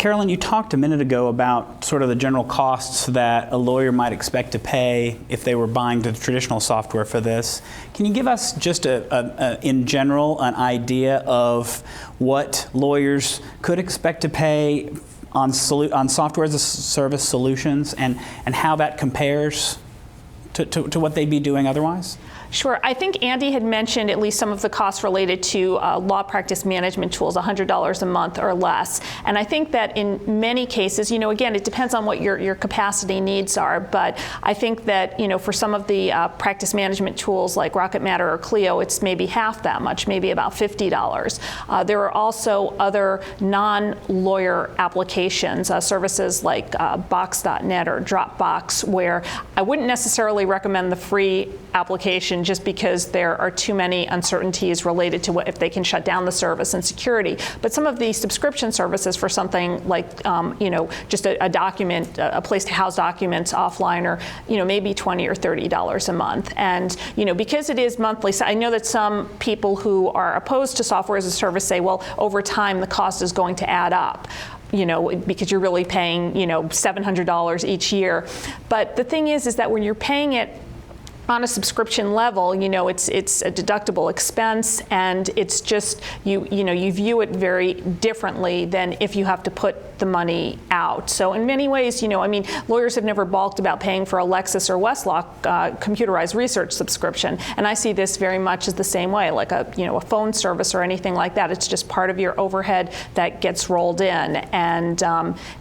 Carolyn, you talked a minute ago about sort of the general costs that a lawyer might expect to pay if they were buying the traditional software for this. Can you give us just in general an idea of what lawyers could expect to pay on software as a service solutions and how that compares to what they'd be doing otherwise? Sure. I think Andy had mentioned at least some of the costs related to law practice management tools, $100 a month or less. And I think that in many cases, again, it depends on what your capacity needs are. But I think that, for some of the practice management tools like Rocket Matter or Clio, it's maybe half that much, maybe about $50. There are also other non-lawyer applications, services like Box.net or Dropbox, where I wouldn't necessarily recommend the free application just because there are too many uncertainties related to if they can shut down the service and security. But some of the subscription services for something like, just a document, a place to house documents offline, or, maybe $20 or $30 a month. And, because it is monthly, so I know that some people who are opposed to software as a service say, well, over time the cost is going to add up. Because you're really paying, $700 each year. But the thing is that when you're paying it on a subscription level, it's a deductible expense, and it's just you view it very differently than if you have to put the money out. So in many ways, lawyers have never balked about paying for a Lexis or Westlaw computerized research subscription, and I see this very much as the same way, like a phone service or anything like that. It's just part of your overhead that gets rolled in, and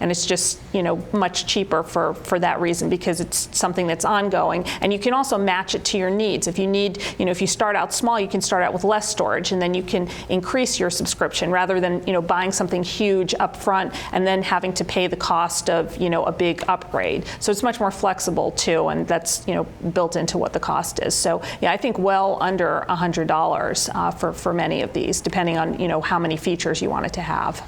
it's just much cheaper for that reason, because it's something that's ongoing, and you can also match it to your needs. If you need, if you start out small, you can start out with less storage, and then you can increase your subscription rather than buying something huge up front and then having to pay the cost of a big upgrade. So it's much more flexible too, and that's built into what the cost is. So yeah, I think well under $100 for many of these, depending on how many features you want it to have.